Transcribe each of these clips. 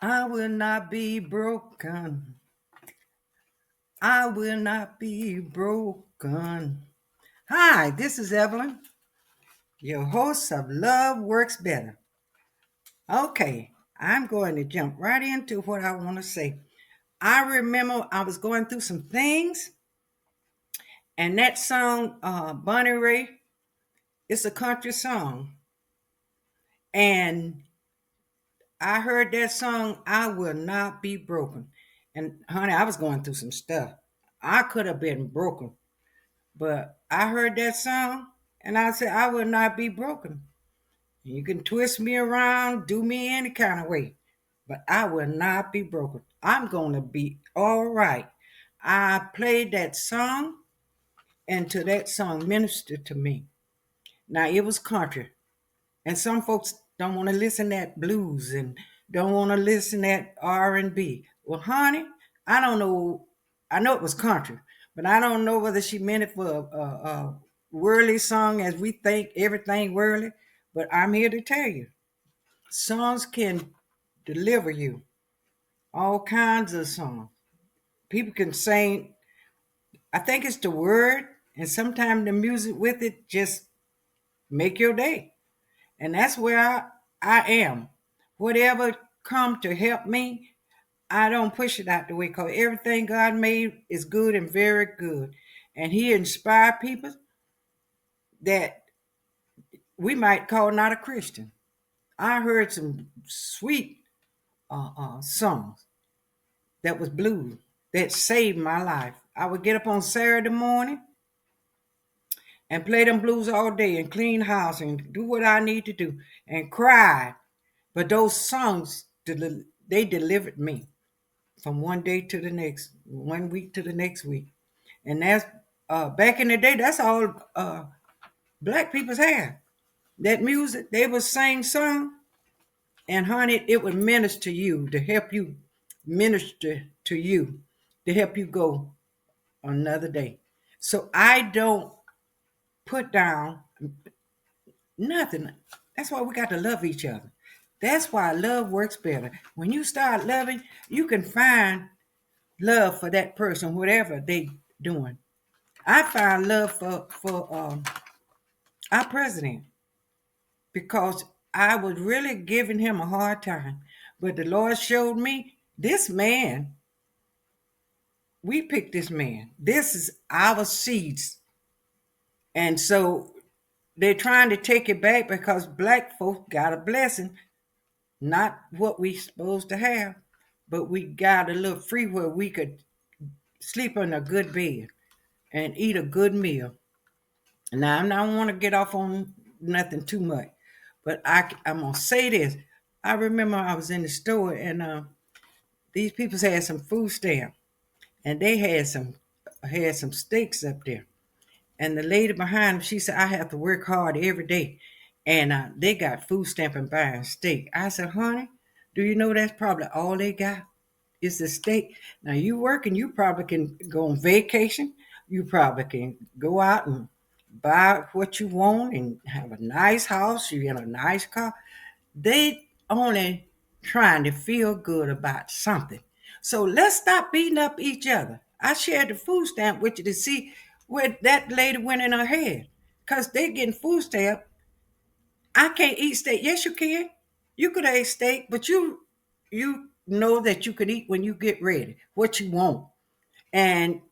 I will not be broken. I will not be broken. Hi, this is Evelyn, your host of Love Works Better. Okay, I'm going to jump right into what I want to say. I remember I was going through some things, and that song, Bonnie Ray, it's a country song. And I heard that song, I Will Not Be Broken. And honey, I was going through some stuff. I could have been broken. But I heard that song and I said, I will not be broken. You can twist me around, do me any kind of way, but I will not be broken. I'm going to be all right. I played that song and to that song ministered to me. Now it was country. And some folks don't want to listen to that blues and don't want to listen to that R&B. Well, honey, I don't know. I know it was country, but I don't know whether she meant it for a worldly song as we think everything worldly. But I'm here to tell you, songs can deliver you. All kinds of songs. People can sing. I think it's the word, and sometimes the music with it just make your day. And that's where I am. Whatever come to help me, I don't push it out the way because everything God made is good and very good. And He inspired people that we might call not a Christian. I heard some sweet songs that was blues that saved my life. I would get up on Saturday morning and play them blues all day and clean house and do what I need to do and cry. But those songs, they delivered me from one day to the next, 1 week to the next week. And that's back in the day, that's all black people's had. That music, they would sing song, and honey, it would minister to you to help you minister to you to help you go another day. So I don't put down nothing. That's why we got to love each other. That's why love works better. When you start loving, you can find love for that person, whatever they doing. I found love for our president because I was really giving him a hard time. But the Lord showed me this man, we picked this man. This is our seeds. And so they're trying to take it back because black folk got a blessing, not what we supposed to have, but we got a little free where we could sleep in a good bed and eat a good meal. Now, I don't want to get off on nothing too much, but I'm going to say this. I remember I was in the store and these people had some food stamp and they had some steaks up there. And the lady behind them, she said, I have to work hard every day. And they got food stamp and buying steak. I said, honey, do you know that's probably all they got is the steak? Now you working, you probably can go on vacation. You probably can go out and buy what you want and have a nice house. You in a nice car. They only trying to feel good about something. So let's stop beating up each other. I shared the food stamp with you to see where that lady went in her head. Because they getting food stamp. I can't eat steak. Yes, you can. You could eat steak, but you know that you could eat when you get ready, what you want. And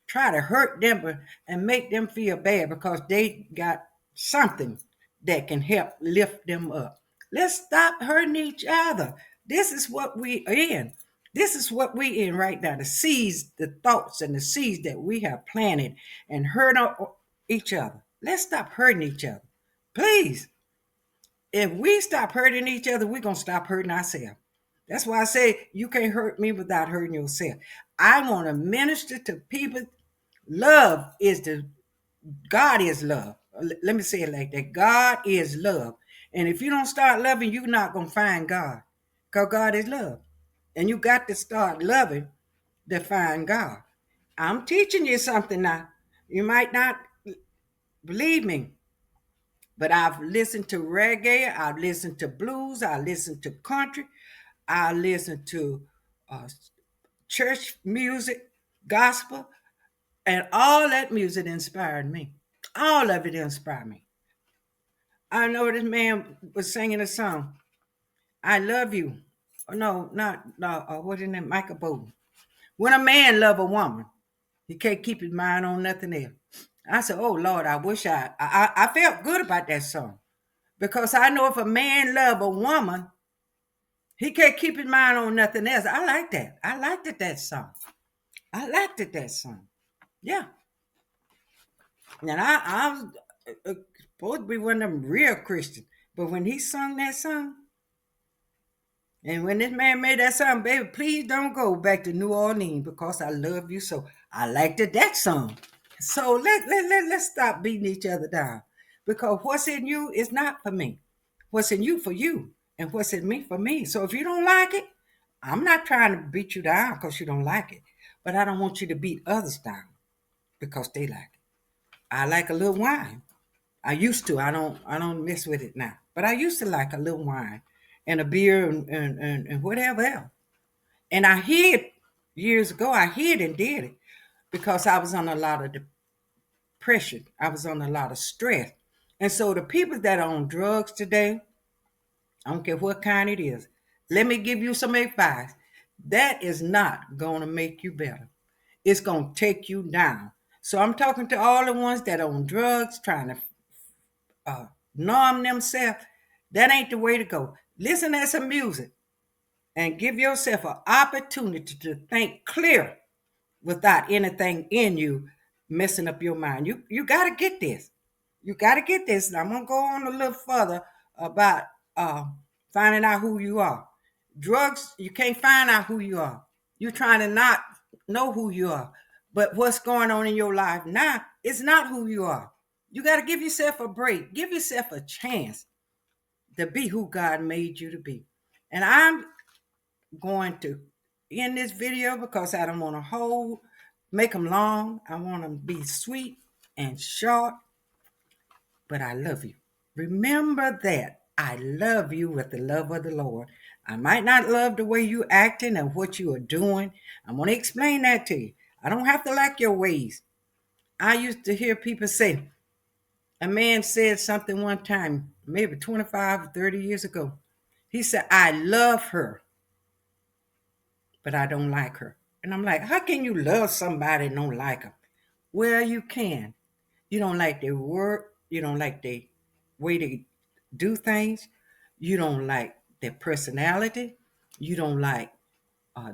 try to hurt them and make them feel bad because they got something that can help lift them up. Let's stop hurting each other. This is what we are in. This is what we in right now. The seeds, the thoughts, and the seeds that we have planted and hurt each other. Let's stop hurting each other. Please. If we stop hurting each other, we're going to stop hurting ourselves. That's why I say you can't hurt me without hurting yourself. I want to minister to people. Love is God is love. Let me say it like that. God is love. And if you don't start loving, you're not going to find God because God is love. And you got to start loving to find God. I'm teaching you something now. You might not believe me, but I've listened to reggae, I've listened to blues, I listened to country, I listen to uh, church music, gospel, and all that music inspired me. All of it inspired me. I know this man was singing a song, I love you. Oh, no, not, no, what is that? Michael Bolton. When a man love a woman, he can't keep his mind on nothing else. I said, oh, Lord, I wish I felt good about that song. Because I know if a man love a woman, he can't keep his mind on nothing else. I like that. I liked it, that song. I liked it, that song. Yeah. And I was supposed to be one of them real Christians. But when he sung that song, and when this man made that song, baby, please don't go back to New Orleans because I love you so. I liked it, that song. So let's stop beating each other down. Because what's in you is not for me. What's in you for you. And what's in me for me. So if you don't like it, I'm not trying to beat you down because you don't like it. But I don't want you to beat others down because they like it. I like a little wine. I used to. I don't mess with it now. But I used to like a little wine and a beer and whatever else. And I hid years ago, I hid and did it because I was on a lot of depression. I was on a lot of stress. And so the people that are on drugs today, I don't care what kind it is, let me give you some advice. That is not going to make you better. It's going to take you down. So I'm talking to all the ones that are on drugs, trying to numb themselves. That ain't the way to go. Listen to some music and give yourself an opportunity to think clear without anything in you messing up your mind. You got to get this. You got to get this. And I'm going to go on a little further about uh, finding out who you are. Drugs, you can't find out who you are. You're trying to not know who you are. But what's going on in your life now is not who you are. You got to give yourself a break. Give yourself a chance to be who God made you to be. And I'm going to end this video because I don't want to make them long. I want them to be sweet and short, but I love you. Remember that I love you with the love of the Lord. I might not love the way you acting and what you are doing. I'm going to explain that to you. I don't have to like your ways. I used to hear people say, a man said something one time, maybe 25 or 30 years ago. He said, I love her, but I don't like her. And I'm like, how can you love somebody and don't like them? Well, you can. You don't like their work. You don't like the way they do things. You don't like their personality. You don't like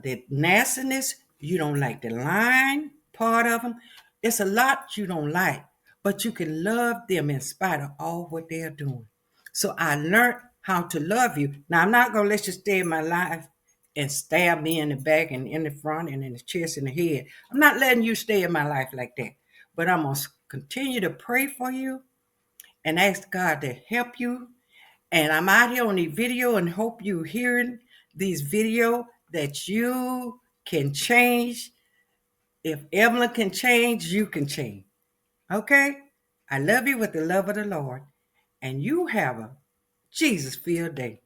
their nastiness. You don't like the lying part of them. It's a lot you don't like, but you can love them in spite of all what they're doing. So I learned how to love you. Now, I'm not going to let you stay in my life and stab me in the back and in the front and in the chest and the head. I'm not letting you stay in my life like that. But I'm going to continue to pray for you and ask God to help you. And I'm out here on the video and hope you hearing these video that you can change. If Evelyn can change, you can change. Okay? I love you with the love of the Lord. And you have a Jesus-filled day.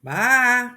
Bye.